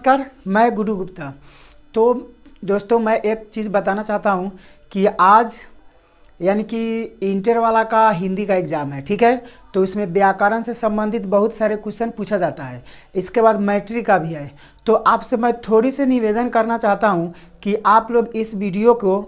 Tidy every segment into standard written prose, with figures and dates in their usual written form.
नमस्कार, मैं गुरु गुप्ता। तो दोस्तों, मैं एक चीज़ बताना चाहता हूँ कि आज यानी कि इंटर वाला का हिंदी का एग्ज़ाम है, ठीक है। तो इसमें व्याकरण से संबंधित बहुत सारे क्वेश्चन पूछा जाता है। इसके बाद मैट्रिक का भी है। तो आपसे मैं थोड़ी सी निवेदन करना चाहता हूँ कि आप लोग इस वीडियो को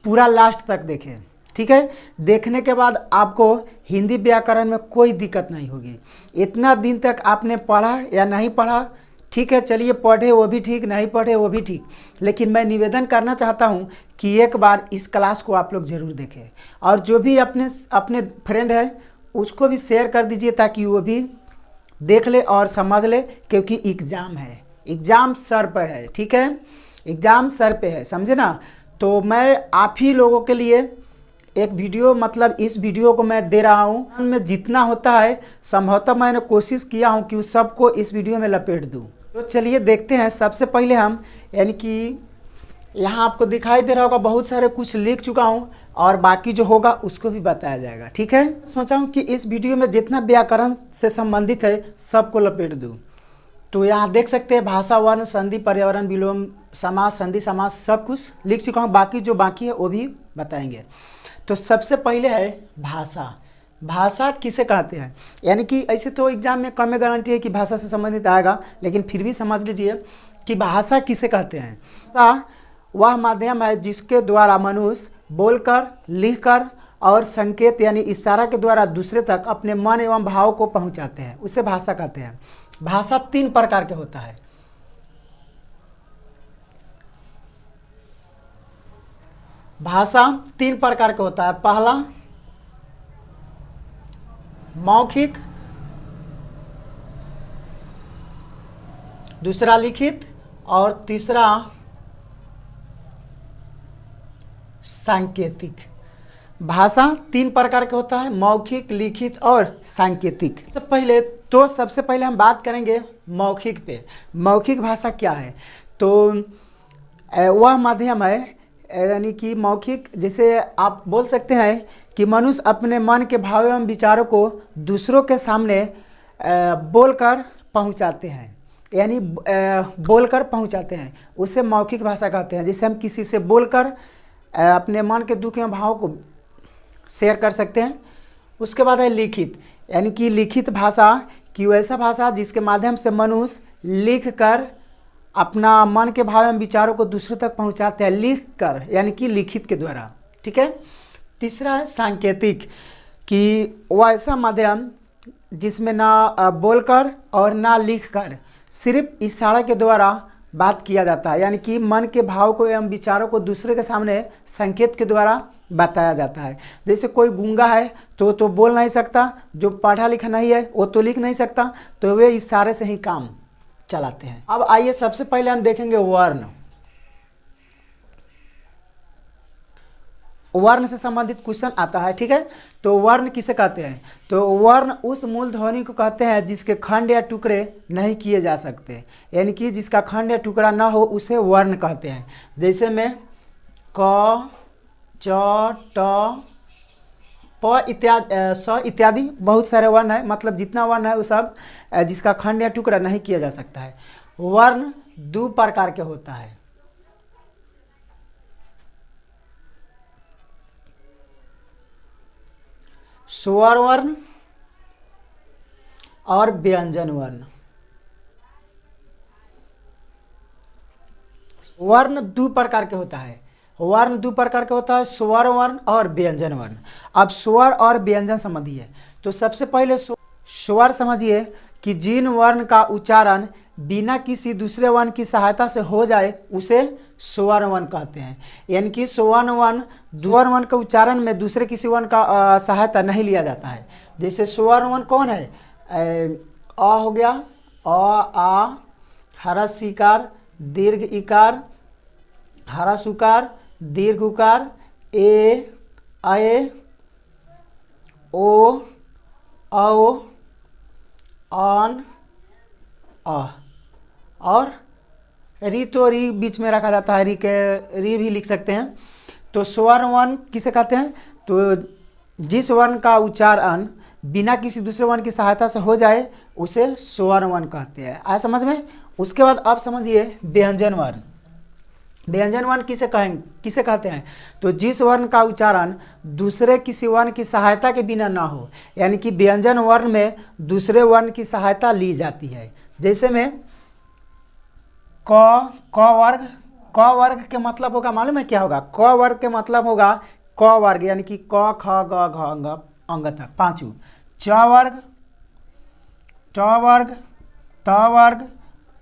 पूरा लास्ट तक देखें, ठीक है। देखने के बाद आपको हिंदी व्याकरण में कोई दिक्कत नहीं होगी। इतना दिन तक आपने पढ़ा या नहीं पढ़ा, ठीक है, चलिए, पढ़े वो भी ठीक, नहीं पढ़े वो भी ठीक, लेकिन मैं निवेदन करना चाहता हूं कि एक बार इस क्लास को आप लोग ज़रूर देखें और जो भी अपने फ्रेंड है उसको भी शेयर कर दीजिए ताकि वो भी देख ले और समझ ले, क्योंकि एग्ज़ाम है, एग्ज़ाम सर पर है, ठीक है, एग्ज़ाम सर पे है, समझे ना। तो मैं आप ही लोगों के लिए एक वीडियो, मतलब इस वीडियो को मैं दे रहा हूँ। मैं जितना होता है संभवतः मैंने कोशिश किया हूँ कि उस सबको इस वीडियो में लपेट दूँ। तो चलिए देखते हैं। सबसे पहले हम यानी कि यहाँ आपको दिखाई दे रहा होगा बहुत सारे कुछ लिख चुका हूँ और बाकी जो होगा उसको भी बताया जाएगा, ठीक है। सोचा हूँ कि इस वीडियो में जितना व्याकरण से संबंधित है सबको लपेट दूँ। तो यहाँ देख सकते हैं भाषा, वर्ण, संधि, पर्यावरण, विलोम, समास, संधि, समास सब कुछ लिख चुका हूँ। बाकी जो बाकी है वो भी बताएंगे। तो सबसे पहले है भाषा। भाषा किसे कहते हैं, यानी कि ऐसे तो एग्जाम में कम गारंटी है कि भाषा से संबंधित आएगा, लेकिन फिर भी समझ लीजिए कि भाषा किसे कहते हैं। भाषा वह माध्यम है जिसके द्वारा मनुष्य बोलकर, लिखकर और संकेत यानी इशारा के द्वारा दूसरे तक अपने मन एवं भाव को पहुंचाते हैं, उसे भाषा कहते हैं। भाषा 3 प्रकार के होता है। भाषा 3 प्रकार का होता है। पहला मौखिक, दूसरा लिखित और तीसरा सांकेतिक। भाषा 3 प्रकार का होता है, मौखिक, लिखित और सांकेतिक। सबसे पहले हम बात करेंगे मौखिक पे। मौखिक भाषा क्या है? तो वह माध्यम है, यानी कि मौखिक, जैसे आप बोल सकते हैं कि मनुष्य अपने मन के भाव एवं विचारों को दूसरों के सामने बोलकर पहुंचाते हैं, यानी बोलकर पहुंचाते हैं, उसे मौखिक भाषा कहते हैं। जैसे हम किसी से बोलकर अपने मन के दुख एवं भाव को शेयर कर सकते हैं। उसके बाद है लिखित, यानी कि लिखित भाषा की वैसा भाषा जिसके माध्यम से मनुष्य लिख कर अपना मन के भाव एवं विचारों को दूसरों तक पहुंचाते हैं, लिख कर, यानी कि लिखित के द्वारा, ठीक है। तीसरा है सांकेतिक, कि वह ऐसा माध्यम जिसमें ना बोलकर और ना लिखकर सिर्फ इशारा के द्वारा बात किया जाता है, यानी कि मन के भाव को एवं विचारों को दूसरे के सामने संकेत के द्वारा बताया जाता है। जैसे कोई गूंगा है तो बोल नहीं सकता, जो पढ़ा लिखा नहीं है वो तो लिख नहीं सकता, तो वे इशारे से ही काम चलाते हैं। अब आइए सबसे पहले हम देखेंगे वर्ण। वर्ण से संबंधित क्वेश्चन आता है, ठीक है। तो वर्ण किसे कहते हैं? तो वर्ण उस मूल ध्वनि को कहते हैं जिसके खंड या टुकड़े नहीं किए जा सकते, यानी कि जिसका खंड या टुकड़ा ना हो उसे वर्ण कहते हैं। जैसे में क, च, ट, प इत्यादि, स इत्यादि बहुत सारे वर्ण है, मतलब जितना वर्ण है वो सब जिसका खंड या टुकड़ा नहीं किया जा सकता है। वर्ण 2 प्रकार के होता है। स्वर वर्ण और व्यंजन वर्ण। वर्ण 2 प्रकार के होता है। वर्ण 2 प्रकार का होता है, स्वर वर्ण और व्यंजन वर्ण। अब स्वर और व्यंजन समझिए। तो सबसे पहले स्वर समझिए कि जिन वर्ण का उच्चारण बिना किसी दूसरे वर्ण की सहायता से हो जाए उसे स्वर वर्ण कहते हैं, यानी कि स्वर वर्ण के उच्चारण में दूसरे किसी वर्ण का सहायता नहीं लिया जाता है। जैसे स्वर वर्ण कौन है? अ हो गया, अ, आ, हरस सीकार, दीर्घ इकार, हरस उकार, दीर्घ उकार, ए, अय, ओ, औ, अन, अ, और री, तो री बीच में रखा जाता है, री भी लिख सकते हैं। तो स्वर वर्ण किसे कहते हैं? तो जिस वर्ण का उच्चारण बिना किसी दूसरे वर्ण की सहायता से हो जाए उसे स्वर वर्ण कहते हैं। आया समझ में? उसके बाद आप समझिए व्यंजन वर्ण। व्यंजन वर्ण किसे कहते हैं? तो जिस वर्ण का उच्चारण दूसरे किसी वर्ण की सहायता के बिना ना हो, यानी कि व्यंजन वर्ण में दूसरे वर्ण की सहायता ली जाती है। जैसे में क वर्ग, क वर्ग के मतलब होगा, मालूम है क्या होगा? क वर्ग के मतलब होगा क वर्ग, यानी कि क ख ग घ अंग तक पांचों। च वर्ग, ट वर्ग, त वर्ग,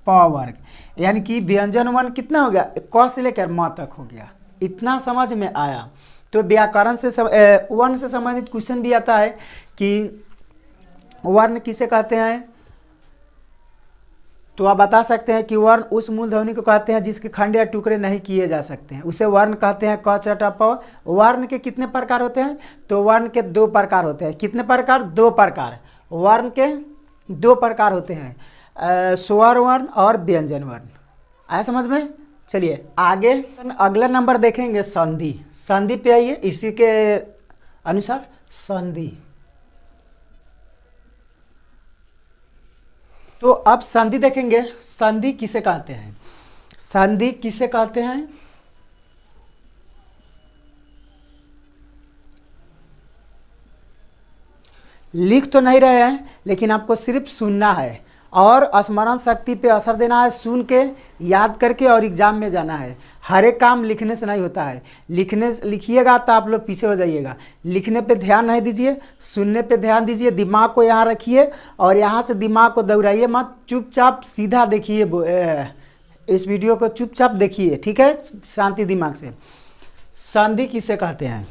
प वर्ग, यानी कि व्यंजन वर्ण कितना हो गया? क से लेकर म तक हो गया। इतना समझ में आया? तो व्याकरण से वर्ण से संबंधित क्वेश्चन भी आता है कि वर्ण किसे कहते हैं, तो आप बता सकते हैं कि वर्ण उस मूल ध्वनि को कहते हैं जिसके खंड या टुकड़े नहीं किए जा सकते हैं, उसे वर्ण कहते हैं। क च ट प। वर्ण के कितने प्रकार होते हैं? तो वर्ण के दो प्रकार होते हैं। कितने प्रकार? दो प्रकार। वर्ण के दो प्रकार होते हैं, स्वर वर्ण और व्यंजन वर्ण। आया समझ में? चलिए आगे अगला नंबर देखेंगे संधि। संधि पे आइए, इसी के अनुसार संधि। तो अब संधि देखेंगे। संधि किसे कहते हैं? संधि किसे कहते हैं? लिख तो नहीं रहे हैं, लेकिन आपको सिर्फ सुनना है और स्मरण शक्ति पे असर देना है, सुन के याद करके और एग्जाम में जाना है। हर एक काम लिखने से नहीं होता है। लिखिएगा तो आप लोग पीछे हो जाइएगा। लिखने पे ध्यान नहीं दीजिए, सुनने पे ध्यान दीजिए। दिमाग को यहाँ रखिए और यहाँ से दिमाग को दौड़ाइए मत, चुपचाप सीधा देखिए। इस वीडियो को चुपचाप देखिए, ठीक है, शांति दिमाग से। संधि किसे कहते हैं?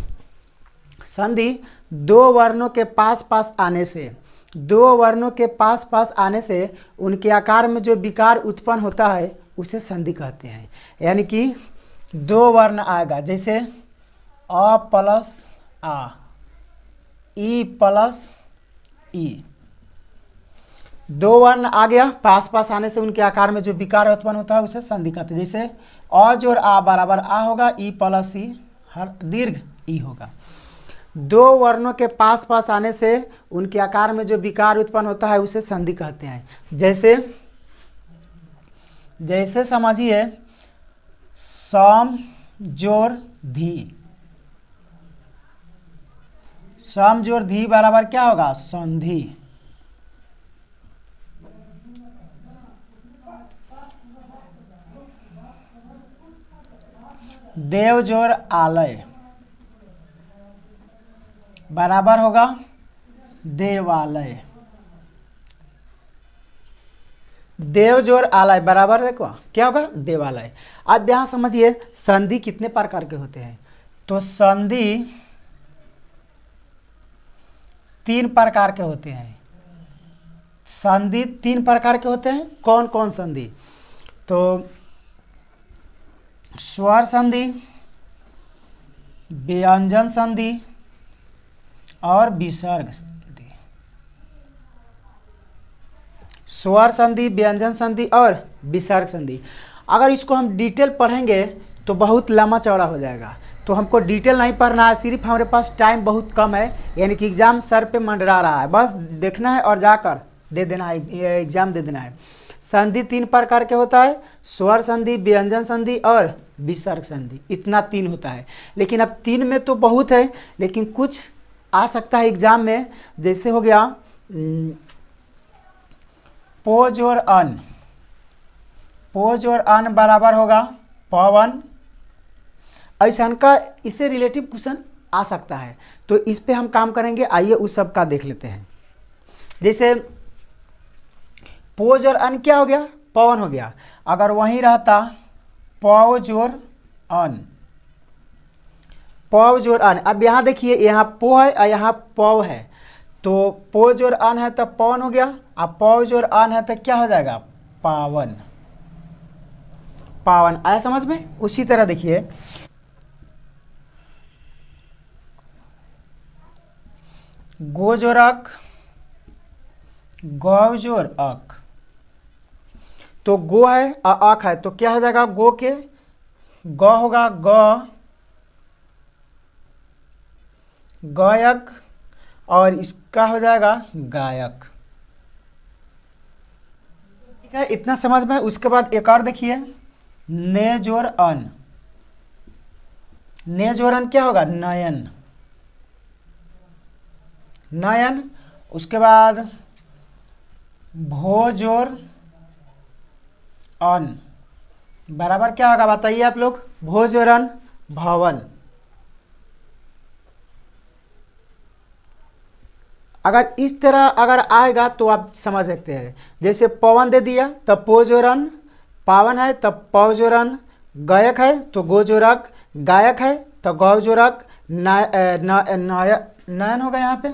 संधि दो वर्णों के पास पास आने से, दो वर्णों के पास पास आने से उनके आकार में जो विकार उत्पन्न होता है उसे संधि कहते हैं। यानी कि दो वर्ण आएगा, जैसे अ प्लस आ, ई प्लस ई, दो वर्ण आ गया, पास पास आने से उनके आकार में जो विकार उत्पन्न होता है उसे संधि कहते हैं। जैसे अ जोड़ आ बराबर आ होगा, ई प्लस ई हर दीर्घ ई होगा। दो वर्णों के पास पास आने से उनके आकार में जो विकार उत्पन्न होता है उसे संधि कहते हैं। जैसे समझिए सम जोड़ धी, सम जोड़ धी बराबर क्या होगा? संधि। देव जोड़ आलय बराबर होगा देवालय। देव जोड़ आलय बराबर देखो क्या होगा? देवालय। अब यहां समझिए संधि कितने प्रकार के होते हैं। तो संधि तीन प्रकार के होते हैं। संधि तीन प्रकार के होते हैं। कौन कौन संधि? तो स्वर संधि, व्यंजन संधि और विसर्ग संधि। स्वर संधि, व्यंजन संधि और विसर्ग संधि। अगर इसको हम डिटेल पढ़ेंगे तो बहुत लंबा चौड़ा हो जाएगा, तो हमको डिटेल नहीं पढ़ना है। सिर्फ हमारे पास टाइम बहुत कम है, यानी कि एग्ज़ाम सर पे मंडरा रहा है, बस देखना है और जाकर दे देना है, एग्ज़ाम दे देना है। संधि तीन प्रकार के होता है, स्वर संधि, व्यंजन संधि और विसर्ग संधि। इतना तीन होता है। लेकिन अब तीन में तो बहुत है, लेकिन कुछ आ सकता है एग्जाम में। जैसे हो गया पोज और अन, पोज और अन बराबर होगा पवन। ऐसा का इससे रिलेटिव क्वेश्चन आ सकता है, तो इस पे हम काम करेंगे। आइए उस सब का देख लेते हैं। जैसे पोज और अन क्या हो गया? पवन हो गया। अगर वहीं रहता पौज और अन, पव जोर अन। अब यहाँ देखिए, यहाँ पो है और यहाँ पव है, तो पो जोर अन है तो पवन हो गया। अब पव जोर अन है तो क्या हो जाएगा? पावन। पावन। आया समझ में? उसी तरह देखिए गो जोर अक, गौ जोर अक। तो गो है और अक है तो क्या हो जाएगा? गो के ग होगा ग, गायक, और इसका हो जाएगा गायक। ठीक है, इतना समझ में। उसके बाद एक और देखिए, ने जोर अन। ने जोर अन क्या होगा? नयन, नयन। उसके बाद भो जोर अन बराबर क्या होगा बताइए आप लोग? भो जोर अन भवन। अगर इस तरह अगर आएगा तो आप समझ सकते हैं। जैसे पवन दे दिया तब पो जोरन, पावन है तब पौ जोरन, गायक है तो गो जोरक, गायक है तो गौ जोरक, नयन होगा यहाँ पे,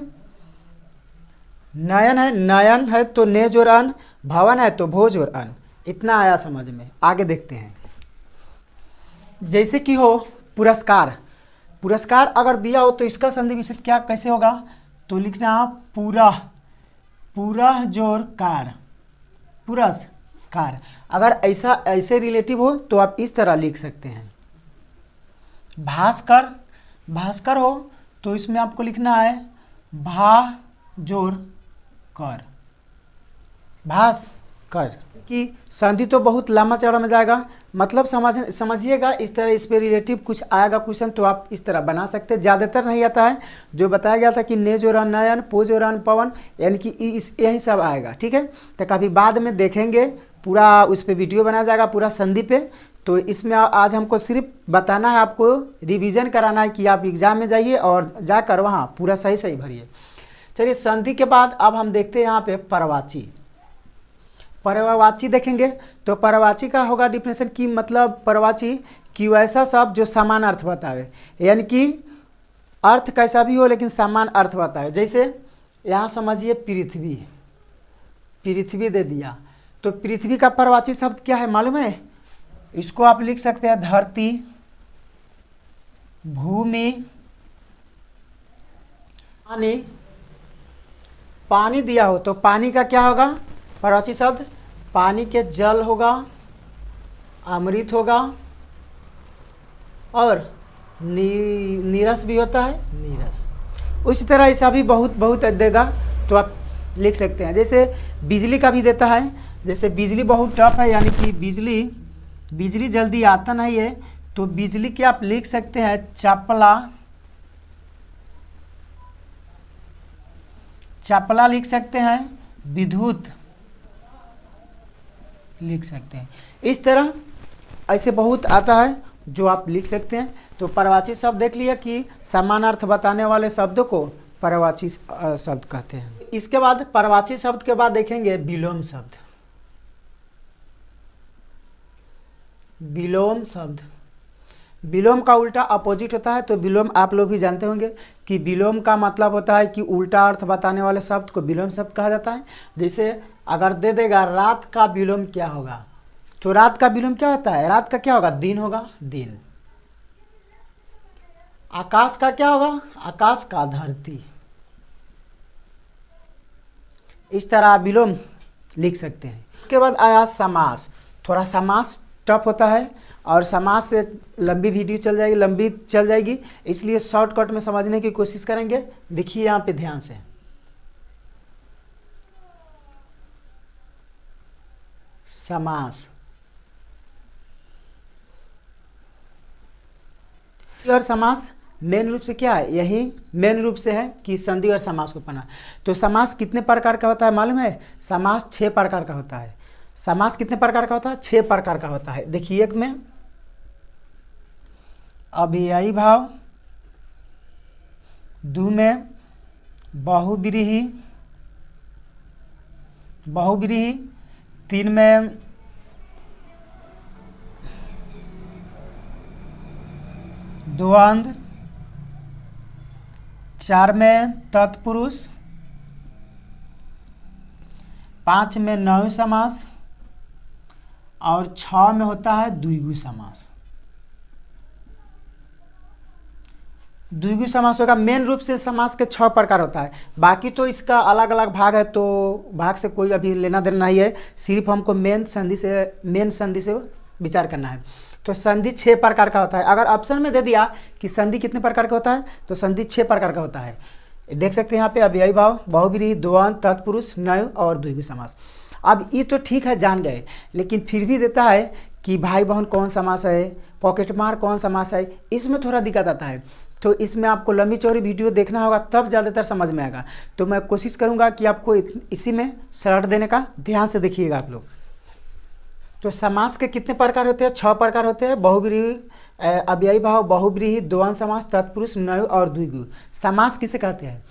नयन है तो ने जोरन, भवन है तो भो जोरन। इतना आया समझ में। आगे देखते हैं। जैसे कि हो पुरस्कार, पुरस्कार अगर दिया हो तो इसका संधि विच्छेद क्या कैसे होगा? तो लिखना पूरा, पूरा जोर कार, पुरस्कार। अगर ऐसा ऐसे रिलेटिव हो तो आप इस तरह लिख सकते हैं। भास्कर, भास्कर हो तो इसमें आपको लिखना है भा जोर कर, भास्कर। कि संधि तो बहुत लंबा चौड़ा में जाएगा, मतलब समझिएगा। इस तरह इस पे रिलेटिव कुछ आएगा क्वेश्चन तो आप इस तरह बना सकते हैं। ज़्यादातर नहीं आता है। जो बताया गया था कि ने जोरन नयन, पो जोरन पवन, यानी कि यही सब आएगा। ठीक है, तो कभी बाद में देखेंगे, पूरा उस पर वीडियो बनाया जाएगा पूरा संधि पे। तो इसमें आज हमको सिर्फ बताना है, आपको रिविज़न कराना है कि आप एग्ज़ाम में जाइए और जाकर वहाँ पूरा सही सही भरिए। चलिए, संधि के बाद अब हम देखते हैं यहाँ पे परवाची। परवाची देखेंगे तो परवाची का होगा डिफिनेशन की मतलब परवाची कि वैसा शब्द जो समान अर्थ बतावे, यानी कि अर्थ कैसा भी हो लेकिन समान अर्थ बतावे। जैसे यहाँ समझिए पृथ्वी, पृथ्वी दे दिया तो पृथ्वी का परवाची शब्द क्या है मालूम है? इसको आप लिख सकते हैं धरती, भूमि, पानी। पानी दिया हो तो पानी का क्या होगा परवाची शब्द? पानी के जल होगा, अमृत होगा, और नीरस भी होता है, नीरस। उसी तरह ऐसा भी बहुत बहुत देगा तो आप लिख सकते हैं। जैसे बिजली का भी देता है। जैसे बिजली बहुत टफ है, यानी कि बिजली जल्दी आता नहीं है, तो बिजली के आप लिख सकते हैं चपला, चपला लिख सकते हैं, विद्युत लिख सकते हैं। इस तरह ऐसे बहुत आता है जो आप लिख सकते हैं। तो परवाची शब्द देख लिया कि समान अर्थ बताने वाले शब्दों को परवाची शब्द कहते हैं। इसके बाद परवाची शब्द के बाद देखेंगे विलोम शब्द। विलोम शब्द, विलोम का उल्टा अपोजिट होता है। तो विलोम आप लोग भी जानते होंगे कि विलोम का मतलब होता है कि उल्टा अर्थ बताने वाले शब्द को विलोम शब्द कहा जाता है। जैसे अगर दे देगा रात का विलोम क्या होगा, तो रात का विलोम क्या होता है? रात का क्या होगा? दिन होगा, दिन। आकाश का क्या होगा? आकाश का धरती। इस तरह विलोम लिख सकते हैं। इसके बाद आया समास। थोड़ा समास टफ होता है और समास से लंबी वीडियो चल जाएगी, इसलिए शॉर्टकट में समझने की कोशिश करेंगे। देखिए यहाँ पे ध्यान से, समास और समास मेन रूप से क्या है? यही मेन रूप से है कि संधि और समास को पढ़ना। तो समास कितने प्रकार का होता है मालूम है? समास 6 प्रकार का होता है। समास कितने प्रकार का होता है? 6 प्रकार का होता है। देखिए, एक में अव्ययी भाव, 2 में बहुव्रीहि, 3 में द्वंद्व, 4 में तत्पुरुष, 5 में नव्य समास, और 6 में होता है द्विगु समास। द्विगु समास होगा। मेन रूप से समास के 6 प्रकार होता है, बाकी तो इसका अलग अलग भाग है, तो भाग से कोई अभी लेना देना नहीं है। सिर्फ हमको मेन संधि से विचार करना है। तो संधि 6 प्रकार का होता है। अगर ऑप्शन में दे दिया कि संधि कितने प्रकार का होता है, तो संधि 6 प्रकार का होता है। देख सकते हैं यहाँ पे अव्ययी भाव, बहुव्रीहि, द्वंद्व, तत्पुरुष, नव्य और द्विगु समास। अब ये तो ठीक है जान गए, लेकिन फिर भी देता है कि भाई बहन कौन समास है, पॉकेट मार कौन समास है, इसमें थोड़ा दिक्कत आता है। तो इसमें आपको लंबी चौड़ी वीडियो देखना होगा तब ज़्यादातर समझ में आएगा। तो मैं कोशिश करूँगा कि आपको इसी में शर्ट देने का, ध्यान से देखिएगा आप लोग। तो समास के कितने प्रकार होते हैं? 6 प्रकार होते हैं। बहुव्रीहि, अव्ययी भाव, बहुव्रीहि, द्वंद्व समास, तत्पुरुष, नय और द्विगु। समास किसे कहते हैं?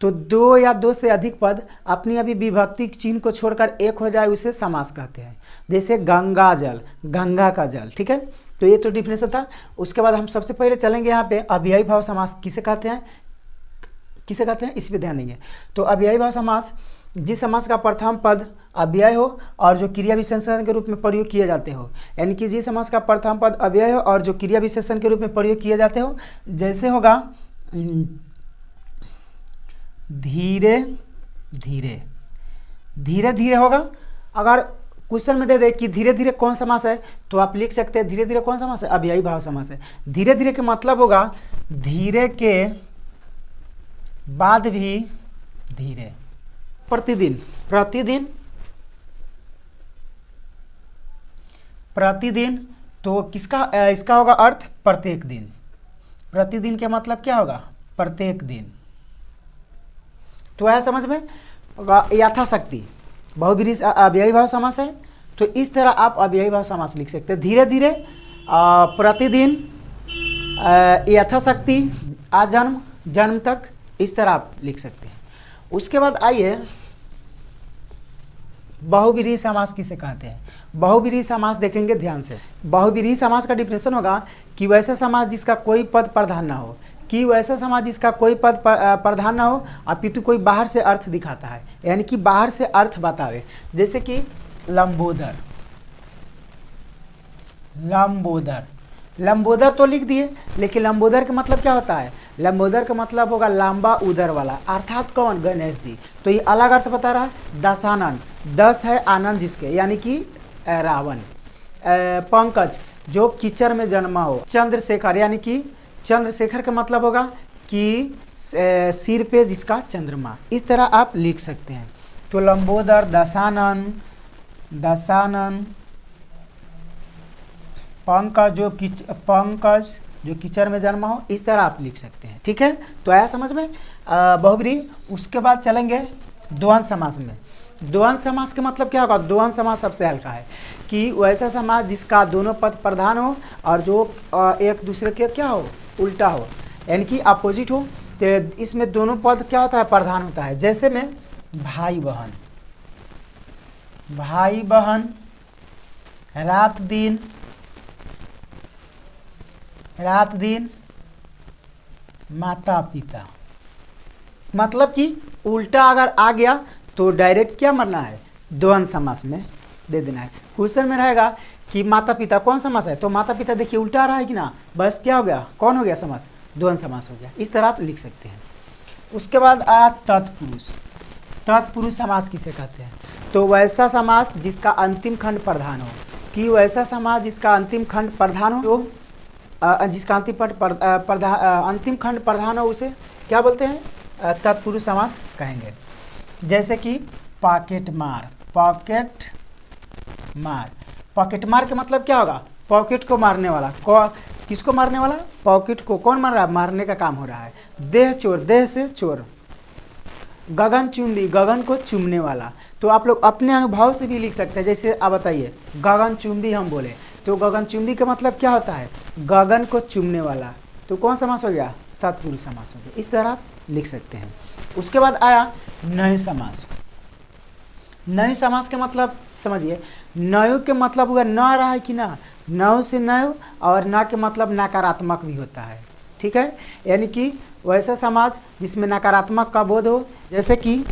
तो 2 या 2 से अधिक पद अपनी अभी विभक्ति चिन्ह को छोड़कर एक हो जाए उसे समास कहते हैं। जैसे गंगा जल, गंगा का जल, ठीक है। तो ये तो डिफिनेशन था। उसके बाद हम सबसे पहले चलेंगे यहाँ पे अव्ययी भाव समास किसे कहते हैं, किसे कहते हैं, इस पे ध्यान देंगे। तो अव्ययी भाव समास जिस समास का प्रथम पद अव्यय हो और जो क्रिया विशेषण के रूप में प्रयोग किए जाते हो, यानी कि जिस समास का प्रथम पद अव्यय हो और जो क्रिया विशेषण के रूप में प्रयोग किए जाते हो, जैसे होगा धीरे धीरे, धीरे धीरे होगा। अगर क्वेश्चन में दे दे कि धीरे धीरे कौन समास है, तो आप लिख सकते हैं धीरे धीरे कौन समास है, अव्ययी भाव समास है। धीरे धीरे के मतलब होगा धीरे के बाद भी धीरे। प्रतिदिन, प्रतिदिन, प्रतिदिन, तो किसका इसका होगा अर्थ प्रत्येक दिन। प्रतिदिन के मतलब क्या होगा? प्रत्येक दिन। तो आया समझ में? यथाशक्ति बहुव्रीहि अव्ययी भाव समास है। तो इस तरह आप अव्ययी भाव समास लिख सकते हैं। धीरे धीरे, प्रतिदिन, यथाशक्ति, आजन्म, जन्म तक, इस तरह आप लिख सकते हैं। उसके बाद आइए बहुव्रीहि समास किसे कहते हैं। बहुव्रीहि समास देखेंगे ध्यान से। बहुव्रीहि समास का डिफिनेशन होगा कि वैसा समास जिसका कोई पद प्रधान ना हो, कि वैसा समास जिसका कोई पद प्रधान ना हो अपितु कोई बाहर से अर्थ दिखाता है, यानी कि बाहर से अर्थ बतावे। जैसे कि लंबोदर, लंबोदर, लंबोदर तो लिख दिए, लेकिन लंबोदर का मतलब क्या होता है? लंबोदर का मतलब होगा लंबा उदर वाला, अर्थात कौन? गणेश जी। तो ये अलग अर्थ बता रहा है। दशानन, 10 है आनंद जिसके, यानी कि रावण। पंकज, जो कीचड़ में जन्मा हो। चंद्रशेखर, यानी कि चंद्रशेखर का मतलब होगा कि सिर पे जिसका चंद्रमा। इस तरह आप लिख सकते हैं। तो लंबोदर, दशानन, दशानन, पंकज जो कीचड़ में जन्मा हो, इस तरह आप लिख सकते हैं। ठीक है, तो आया समझ में बहुव्रीहि। उसके बाद चलेंगे द्वंद्व समास में। द्वंद्व समास का मतलब क्या होगा? द्वंद्व समास सबसे हल्का है कि वैसा समास जिसका दोनों पद प्रधान हो और जो एक दूसरे के क्या हो? उल्टा हो, यानी कि अपोजिट हो। तो इसमें दोनों पद क्या होता है? प्रधान होता है। जैसे में भाई बहन, भाई बहन, रात दिन, रात दिन, माता पिता। मतलब कि उल्टा अगर आ गया तो डायरेक्ट क्या मरना है? द्वंद्व समास में दे देना है। क्वेश्चन में रहेगा कि माता पिता कौन समास है, तो माता पिता देखिए उल्टा आ रहा है कि ना, बस क्या हो गया? कौन हो गया समास? द्वंद्व समास हो गया। इस तरह आप लिख सकते हैं। उसके बाद आया तत्पुरुष। तत्पुरुष समास किसे कहते हैं? तो वैसा समास जिसका अंतिम खंड प्रधान हो, कि वैसा समास जिसका अंतिम खंड प्रधान हो, जिसका अंतिम खंड प्रधान हो, उसे क्या बोलते हैं? तत्पुरुष समास कहेंगे। जैसे कि पॉकेट मार, पॉकेट मार। पॉकेट मार के मतलब क्या होगा? पॉकेट को मारने वाला। किसको मारने वाला? पॉकेट को। कौन मार रहा है? मारने का काम हो रहा है। देह चोर, देह से चोर। गगन चुंबी, गगन को चूमने वाला। तो आप लोग अपने अनुभव से भी लिख सकते हैं। जैसे आप बताइए गगन चुंबी हम बोले, तो गगन चुंबी का मतलब क्या होता है? गगन को चूमने वाला। तो कौन समास हो गया? तत्पुरुष समास हो गया। इस तरह आप लिख सकते हैं। उसके बाद आया नय समास। नय समास के मतलब समझिए, नयो के मतलब हुआ न रहा है कि ना, नव से नयो, और ना के मतलब नकारात्मक भी होता है। ठीक है, यानी कि वैसा समाज जिसमें नकारात्मक का बोध हो, जैसे कि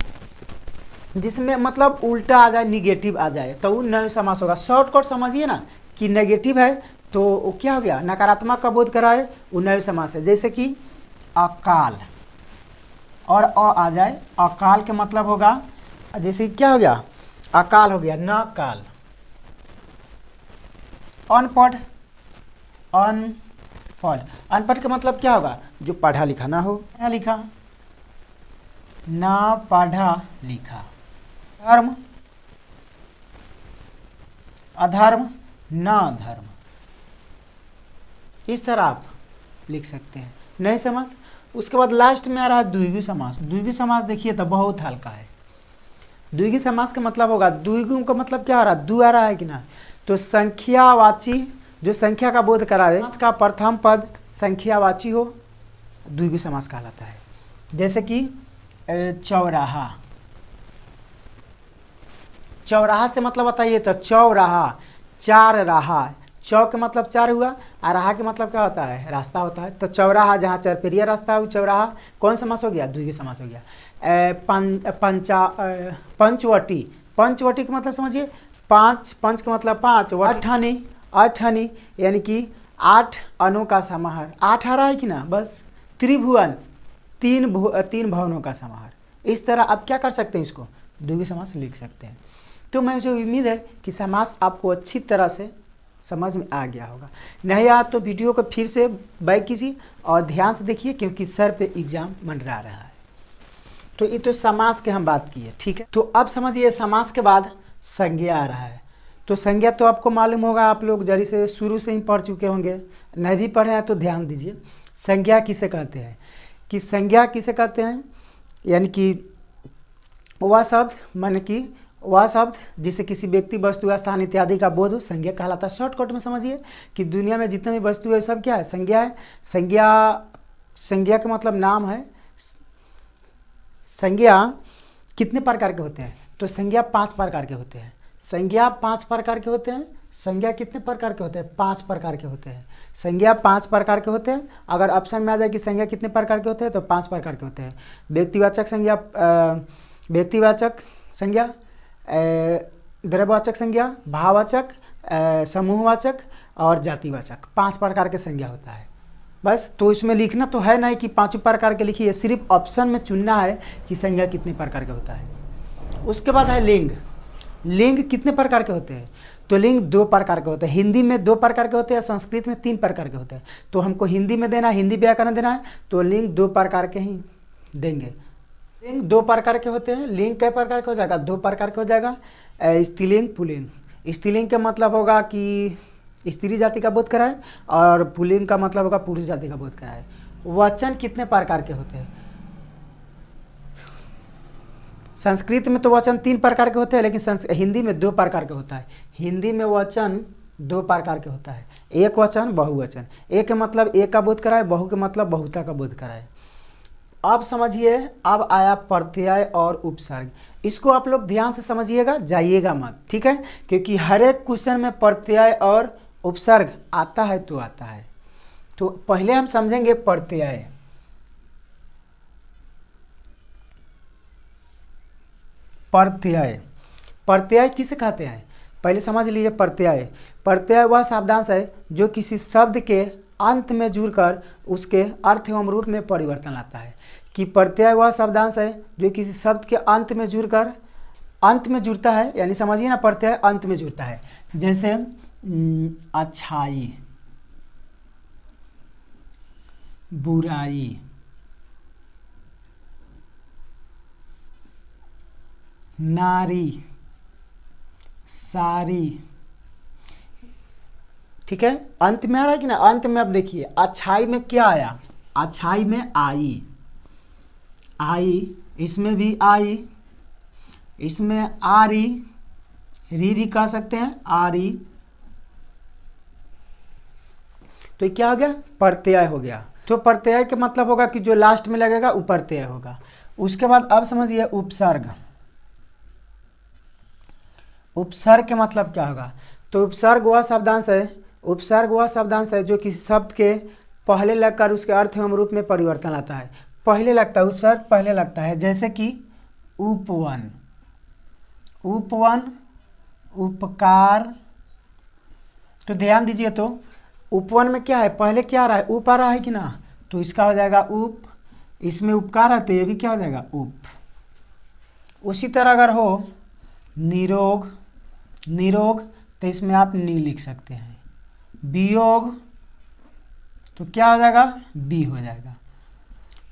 जिसमें मतलब उल्टा आ जाए, निगेटिव आ जाए, तो वो नय समास होगा। शॉर्टकट समझिए ना कि नेगेटिव है तो वो क्या हो गया? नकारात्मक का बोध कराए, वो नय समास है। जैसे कि अकाल और आ जाए, अकाल के मतलब होगा, जैसे क्या हो गया? अकाल हो गया, न काल। अनपढ़, अनपढ़, अनपढ़ का मतलब क्या होगा? जो पढ़ा लिखा ना हो, पढ़ा लिखा, ना पढ़ा लिखा। धर्म, अधर्म न धर्म, इस तरह आप लिख सकते हैं। नहीं समझ, उसके बाद लास्ट में आ रहा है द्विगु समास। द्विगु समास देखिए तो बहुत हल्का है। द्विगु समास का मतलब होगा, द्विगु का मतलब क्या आ रहा है, दू आ रहा है कि ना, तो संख्यावाची जो संख्या का बोध करावे, समास का प्रथम पद संख्यावाची हो, द्विगु समास कहलाता है। जैसे कि चौराहा, चौराहा से मतलब बताइए तो चौराहा, चार राहा, चौ के मतलब चार हुआ और राहा के मतलब क्या होता है, रास्ता होता है। तो चौराहा जहाँ चरपेरिया रास्ता हो, चौराहा कौन समास हो गया, द्विगु समास हो गया। पंचवटी, पंचवटी का मतलब समझिए पाँच, पंच का मतलब पाँच, अठानी, अठानी यानी कि 8 अनों का समाहार, 8 आ रहा है कि ना, बस। त्रिभुवन, तीन भवनों का समाहार। इस तरह आप क्या कर सकते हैं, इसको द्विगु समास लिख सकते हैं। तो मुझे उम्मीद है कि समास आपको अच्छी तरह से समझ में आ गया होगा। नहीं आया तो वीडियो को फिर से बैक कीजिए और ध्यान से देखिए, क्योंकि सर पे एग्जाम मंडरा रहा है। तो ये तो समास के हम बात किए, ठीक है। तो अब समझिए समास के बाद संज्ञा आ रहा है। तो संज्ञा तो आपको मालूम होगा, आप लोग जरी से शुरू से ही पढ़ चुके होंगे, नहीं भी पढ़े हैं तो ध्यान दीजिए। संज्ञा किसे कहते हैं, कि संज्ञा किसे कहते हैं, यानी कि वह शब्द, मान कि वह शब्द जिसे किसी व्यक्ति, वस्तु, स्थान इत्यादि का बोध हो, संज्ञा कहलाता है। शॉर्टकट में समझिए कि दुनिया में जितने भी वस्तु है सब क्या है, संज्ञा है। संज्ञा का मतलब नाम है। संज्ञा कितने प्रकार के होते हैं, तो संज्ञा 5 प्रकार के होते हैं। संज्ञा 5 प्रकार के होते हैं। संज्ञा कितने प्रकार के होते हैं, 5 प्रकार के होते हैं। संज्ञा 5 प्रकार के होते हैं। अगर ऑप्शन में आ जाए कि संज्ञा कितने प्रकार के होते हैं, तो 5 प्रकार के होते हैं। व्यक्तिवाचक संज्ञा, व्यक्तिवाचक संज्ञा, द्रव्यवाचक संज्ञा, भाववाचक, समूहवाचक और जातिवाचक, 5 प्रकार के संज्ञा होता है। बस, तो इसमें लिखना तो है नहीं कि 5 प्रकार के लिखिए, सिर्फ ऑप्शन में चुनना है कि संज्ञा कितने प्रकार के होता है। उसके बाद है लिंग। लिंग कितने प्रकार के होते हैं, तो लिंग 2 प्रकार के होते हैं। हिंदी में 2 प्रकार के होते हैं, संस्कृत में 3 प्रकार के होते हैं। तो हमको हिंदी में देना है, हिंदी व्याकरण देना है, तो लिंग 2 प्रकार के ही देंगे। लिंग 2 प्रकार के होते हैं। लिंग कई प्रकार का हो जाएगा, 2 प्रकार का हो जाएगा, स्त्रीलिंग, पुल्लिंग। स्त्रीलिंग का मतलब होगा कि स्त्री जाति का बोध कराए, और पुल्लिंग का मतलब होगा पुरुष जाति का बोध कराए। वचन कितने प्रकार के होते हैं, संस्कृत में तो वचन 3 प्रकार के होते हैं, लेकिन हिंदी में 2 प्रकार के होता है। हिंदी में वचन 2 प्रकार के होता है, एक वचन, बहुवचन। एक का मतलब एक का बोध कराए, बहु के मतलब बहुता का बोध कराए। अब समझिए, अब आया प्रत्यय और उपसर्ग। इसको आप लोग ध्यान से समझिएगा, जाइएगा मत, ठीक है, क्योंकि हर एक क्वेश्चन में प्रत्यय और उपसर्ग आता है तो आता है। तो पहले हम समझेंगे प्रत्यय। प्रत्यय, प्रत्यय किसे कहते हैं, पहले समझ लीजिए। प्रत्यय, प्रत्यय वह शब्दांश है जो किसी शब्द के अंत में जुड़कर उसके अर्थ एवं रूप में परिवर्तन लाता है। कि प्रत्यय वह शब्दांश है जो किसी शब्द के अंत में जुड़कर, अंत में जुड़ता है, यानी समझिए ना, प्रत्यय अंत में जुड़ता है। जैसे अच्छाई, बुराई, नारी, सारी, ठीक है, अंत में आ रहा है कि ना। अंत में अब देखिए, अच्छाई में क्या आया, अच्छाई में आई, आई, इसमें भी आई, इसमें आरी, री भी कह सकते हैं, आरी। तो क्या हो गया, प्रत्यय हो गया। तो प्रत्यय के मतलब होगा कि जो लास्ट में लगेगा वो प्रत्यय होगा। उसके बाद अब समझिए उपसर्ग। उपसर्ग के मतलब क्या होगा, तो उपसर्ग वह शब्दांश है, उपसर्ग वह शब्दांश है जो किसी शब्द के पहले लगकर उसके अर्थ एवं रूप में परिवर्तन आता है। पहले लगता है, उपसर्ग पहले लगता है। जैसे कि उपवन, उपवन, उपकार। तो ध्यान दीजिए, तो उपवन में क्या है, पहले क्या आ रहा है, उप आ रहा है कि ना, तो इसका हो जाएगा उप। इसमें उपकार है तो ये भी क्या हो जाएगा, उप। उसी तरह अगर हो निरोग, निरोग, तो इसमें आप नी लिख सकते हैं। वियोग, तो क्या हो जाएगा, बी हो जाएगा।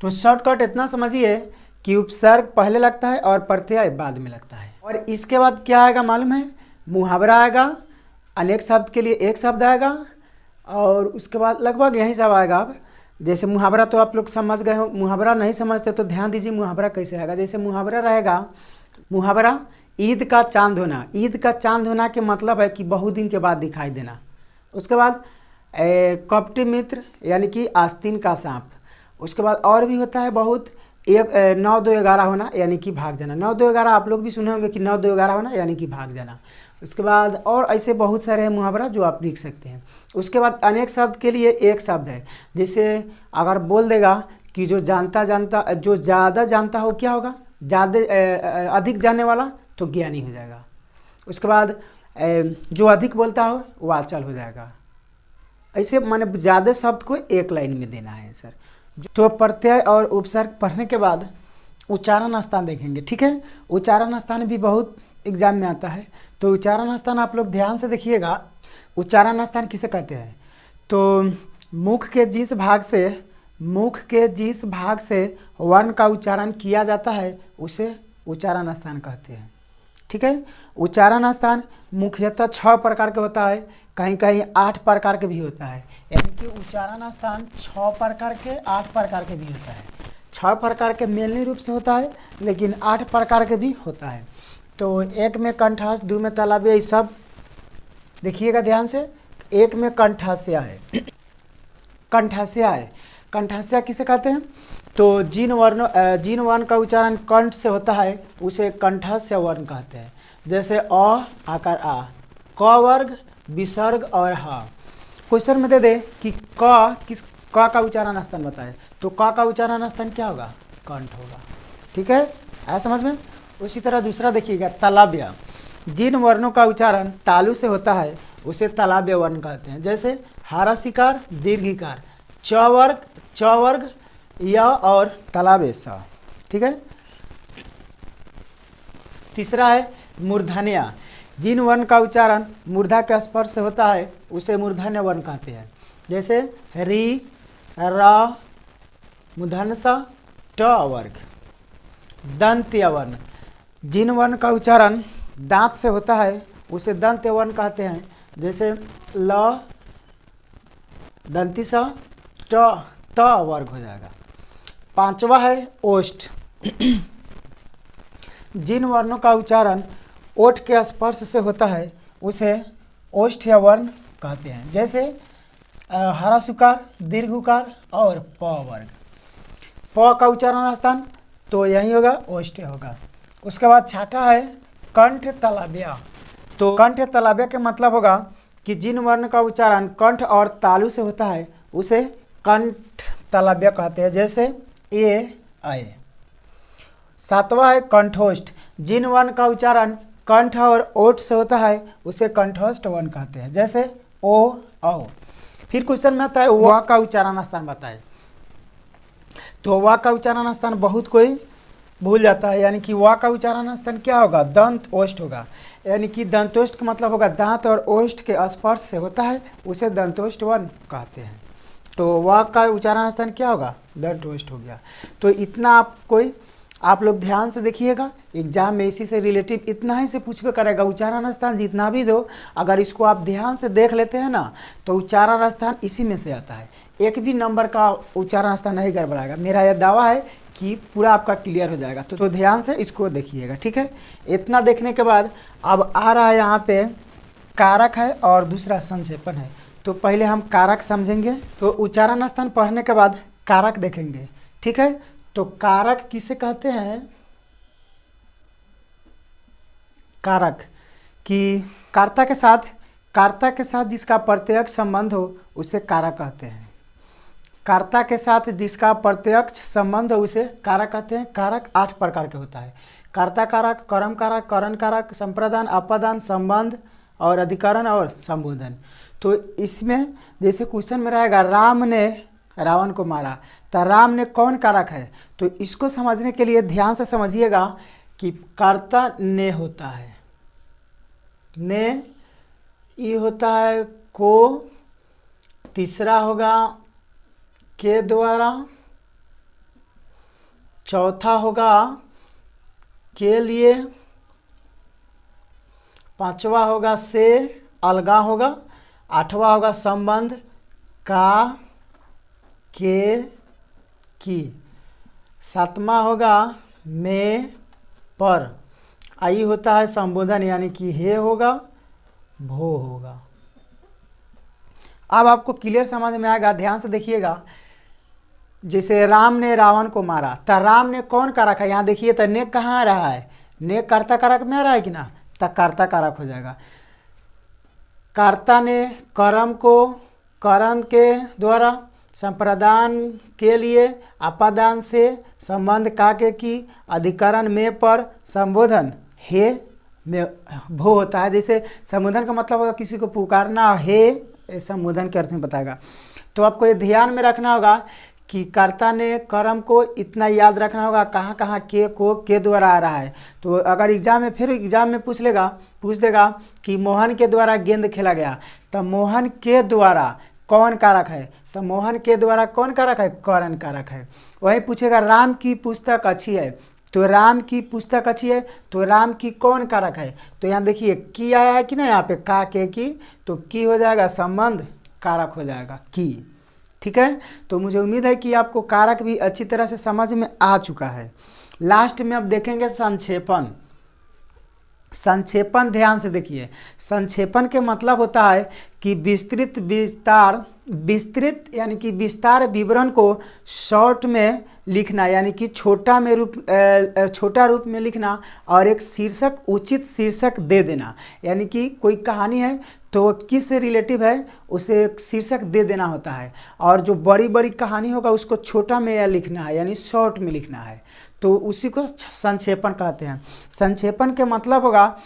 तो शॉर्टकट इतना समझिए कि उपसर्ग पहले लगता है और प्रत्यय बाद में लगता है। और इसके बाद क्या आएगा मालूम है, मुहावरा आएगा, अनेक शब्द के लिए एक शब्द आएगा और उसके बाद लगभग यही सब आएगा। अब जैसे मुहावरा तो आप लोग समझ गए हो, मुहावरा नहीं समझते तो ध्यान दीजिए मुहावरा कैसे आएगा। जैसे मुहावरा रहेगा, मुहावरा ईद का चांद होना। ईद का चांद होना के मतलब है कि बहुत दिन के बाद दिखाई देना। उसके बाद कपटी मित्र यानी कि आस्तीन का सांप। उसके बाद और भी होता है बहुत, एक 9 2 11 होना यानी कि भाग जाना। 9 2 11 आप लोग भी सुने होंगे कि 9 2 11 होना यानी कि भाग जाना। उसके बाद और ऐसे बहुत सारे हैं मुहावरा जो आप लिख सकते हैं। उसके बाद अनेक शब्द के लिए एक शब्द है। जैसे अगर बोल देगा कि जो ज़्यादा जानता हो क्या होगा, ज़्यादा अधिक जानने वाला तो ज्ञानी हो जाएगा। उसके बाद जो अधिक बोलता हो वो आचल हो जाएगा। ऐसे माने ज़्यादा शब्द को एक लाइन में देना है सर। तो प्रत्यय और उपसर्ग पढ़ने के बाद उच्चारण स्थान देखेंगे, ठीक है। उच्चारण स्थान भी बहुत एग्जाम में आता है, तो उच्चारण स्थान आप लोग ध्यान से देखिएगा। उच्चारण स्थान किसे कहते हैं? तो मुख के जिस भाग से वर्ण का उच्चारण किया जाता है उसे उच्चारण स्थान कहते हैं, ठीक है। उच्चारण स्थान मुख्यतः 6 प्रकार के होता है, कहीं कहीं 8 प्रकार के भी होता है। यानी कि उच्चारण स्थान 6 प्रकार के 8 प्रकार के भी होता है। 6 प्रकार के मेनली रूप से होता है, लेकिन 8 प्रकार के भी होता है। तो एक में कंठास, 2 में तालव्य, ये सब देखिएगा ध्यान से। एक में कंठास्या है। कंठास्या है, कंठास्या किसे कहते हैं? तो जिन वर्ण का उच्चारण कंठ से होता है उसे कंठास्य वर्ण कहते हैं। जैसे अ आकार आ, क वर्ग, विसर्ग और ह। क्वेश्चन में दे दे कि क का उच्चारण स्थान बताए, तो क का उच्चारण स्थान क्या होगा? कंठ होगा, ठीक है, आया समझ में। उसी तरह दूसरा देखिएगा, तालव्य। जिन वर्णों का उच्चारण तालु से होता है उसे तालव्य वर्ण कहते हैं। जैसे हारासिकार, दीर्घिकार, च वर्ग, य और तालव्य स, ठीक है। तीसरा है मूर्धन्य। जिन वर्ण का उच्चारण मूर्धा के स्पर्श से होता है उसे मूर्धन्य वर्ण कहते हैं। जैसे री, र, मूर्धन्य स, ट वर्ग। दंत्य वर्ण। जिन वर्ण का उच्चारण दांत से होता है उसे दंत्य वर्ण कहते हैं। जैसे ल, दंती स, त वर्ग हो जाएगा। पांचवा है ओष्ठ। जिन वर्णों का उच्चारण ओठ के स्पर्श से होता है उसे ओष्ठ्य वर्ण कहते हैं। जैसे हरासुकार, दीर्घुकार और प वर्ग। प का उच्चारण स्थान तो यही होगा, ओष्ठ्य होगा। उसके बाद छठा है कंठ तालव्य। तो कंठ तालव्य के मतलब होगा कि जिन वर्ण का उच्चारण कंठ और तालु से होता है उसे कंठ तालव्य कहते हैं। जैसे ए, आए। सातवां है कंठोष्ठ। जिन वर्ण का उच्चारण कंठ और ओठ से होता है उसे कंठोष्ठ वर्ण कहते हैं। जैसे ओ, औ। फिर क्वेश्चन में आता है व का उच्चारण स्थान बताए। तो व का उच्चारण स्थान बहुत कोई भूल जाता है, यानी कि व का उच्चारण स्थान क्या होगा? दंत ओष्ठ होगा। यानी कि दंतोष्ठ का मतलब होगा दांत और ओष्ठ के स्पर्श से होता है उसे दंतोष्ठ वर्ण कहते हैं। तो व का उच्चारण स्थान क्या होगा? दंतोष्ठ हो गया। तो इतना आप लोग ध्यान से देखिएगा, एग्जाम में इसी से रिलेटिव इतना ही से पूछ करेगा। उच्चारण स्थान जितना भी दो, अगर इसको आप ध्यान से देख लेते हैं ना तो उच्चारण स्थान इसी में से आता है। एक भी नंबर का उच्चारण स्थान नहीं गड़बड़ाएगा। मेरा यह दावा है कि पूरा आपका क्लियर हो जाएगा। तो ध्यान से इसको देखिएगा, ठीक है। इतना देखने के बाद अब आ रहा है यहाँ पे कारक है और दूसरा संक्षेपण है। तो पहले हम कारक समझेंगे, तो उच्चारण स्थान पढ़ने के बाद कारक देखेंगे, ठीक है। तो कारक किसे कहते हैं? कारक कि कर्ता के साथ जिसका प्रत्यक्ष संबंध हो उसे कारक कहते हैं। कर्ता के साथ जिसका प्रत्यक्ष संबंध हो उसे कारक कहते हैं। कारक 8 प्रकार के होता है। कर्ता कारक, कर्म कारक, करण कारक, संप्रदान, अपादान, संबंध और अधिकरण और संबोधन। तो इसमें जैसे क्वेश्चन में रहेगा राम ने रावण को मारा, तो राम ने कौन कारक है? तो इसको समझने के लिए ध्यान से समझिएगा कि कर्ता ने होता है, ने ये होता है को, तीसरा होगा के द्वारा, चौथा होगा के लिए, पांचवा होगा से अलगा होगा, 8वां होगा संबंध का के की, 7वां होगा में पर, आई होता है संबोधन यानी कि हे होगा भो होगा। अब आपको क्लियर समझ में आएगा, ध्यान से देखिएगा। जैसे राम ने रावण को मारा, तो राम ने कौन कारक है, यहाँ देखिए तो ने कहाँ आ रहा है, ने कर्ता कारक में आ रहा है कि ना, तो कर्ता कारक हो जाएगा। कर्ता ने कर्म को कर्म के द्वारा, संप्रदान के लिए अपादान से, संबंध का के की, अधिकरण में पर, संबोधन हे में भो होता है। जैसे संबोधन का मतलब होगा किसी को पुकारना, हे संबोधन के अर्थ में बताएगा। तो आपको ये ध्यान में रखना होगा कि कर्ता ने कर्म को इतना याद रखना होगा, कहाँ कहाँ के को के द्वारा आ रहा है। तो अगर एग्जाम में पूछ देगा कि मोहन के द्वारा गेंद खेला गया, तो मोहन के द्वारा कौन कारक है, तो मोहन के द्वारा कौन कारक है, करण कारक है। वही पूछेगा राम की पुस्तक अच्छी है, तो राम की पुस्तक अच्छी है, तो राम की कौन कारक है, तो यहाँ देखिए की आया है कि ना, यहाँ पे का के की, तो की हो जाएगा संबंध कारक हो जाएगा की। ठीक है, तो मुझे उम्मीद है कि आपको कारक भी अच्छी तरह से समझ में आ चुका है। लास्ट में अब देखेंगे संक्षेपण। संक्षेपण ध्यान से देखिए, संक्षेपण के मतलब होता है कि विस्तृत यानी कि विस्तार विवरण को शॉर्ट में लिखना, यानी कि छोटा रूप में लिखना, और एक शीर्षक उचित शीर्षक दे देना। यानी कि कोई कहानी है तो किस से रिलेटिव है उसे एक शीर्षक दे देना होता है, और जो बड़ी बड़ी कहानी होगा उसको छोटा में लिखना है, यानी शॉर्ट में लिखना है, तो उसी को संक्षेपण कहते हैं। संक्षेपण के मतलब होगा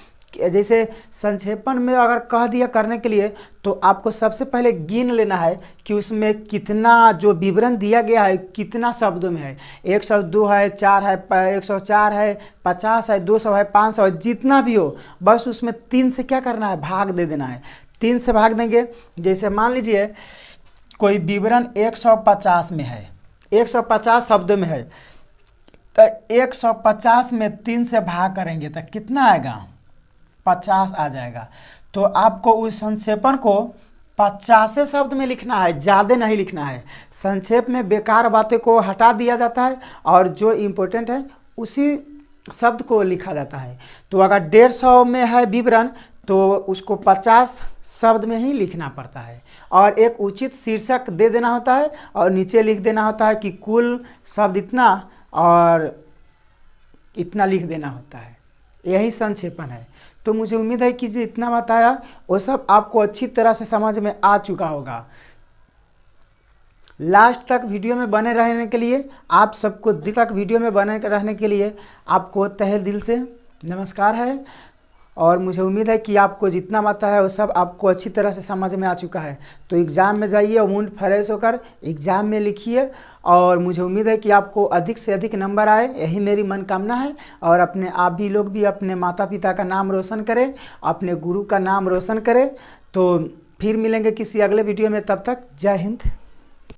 जैसे संक्षेपण में अगर कह दिया करने के लिए, तो आपको सबसे पहले गिन लेना है कि उसमें कितना जो विवरण दिया गया है कितना शब्दों में है। 102 है, 4 है, 104 है, 50 है, 200 है, 500 है, जितना भी हो, बस उसमें 3 से क्या करना है, भाग दे देना है। 3 से भाग देंगे, जैसे मान लीजिए कोई विवरण 150 में है, 150 शब्दों में है, तो 150 में 3 से भाग करेंगे तो कितना आएगा, 50 आ जाएगा। तो आपको उस संक्षेपण को 50 शब्द में लिखना है, ज़्यादा नहीं लिखना है। संक्षेप में बेकार बातें को हटा दिया जाता है और जो इम्पोर्टेंट है उसी शब्द को लिखा जाता है। तो अगर 150 में है विवरण तो उसको 50 शब्द में ही लिखना पड़ता है, और एक उचित शीर्षक दे देना होता है, और नीचे लिख देना होता है कि कुल शब्द इतना और इतना लिख देना होता है। यही संक्षेपण है। तो मुझे उम्मीद है कि जो इतना बताया वो सब आपको अच्छी तरह से समझ में आ चुका होगा। लास्ट तक वीडियो में बने रहने के लिए आप सबको आपको तहे दिल से नमस्कार है, और मुझे उम्मीद है कि आपको जितना आता है वो सब आपको अच्छी तरह से समझ में आ चुका है। तो एग्ज़ाम में जाइए और मूड फ्रेश होकर एग्ज़ाम में लिखिए, और मुझे उम्मीद है कि आपको अधिक से अधिक नंबर आए, यही मेरी मनोकामना है। और आप भी लोग भी अपने माता पिता का नाम रोशन करें, अपने गुरु का नाम रोशन करें। तो फिर मिलेंगे किसी अगले वीडियो में, तब तक जय हिंद।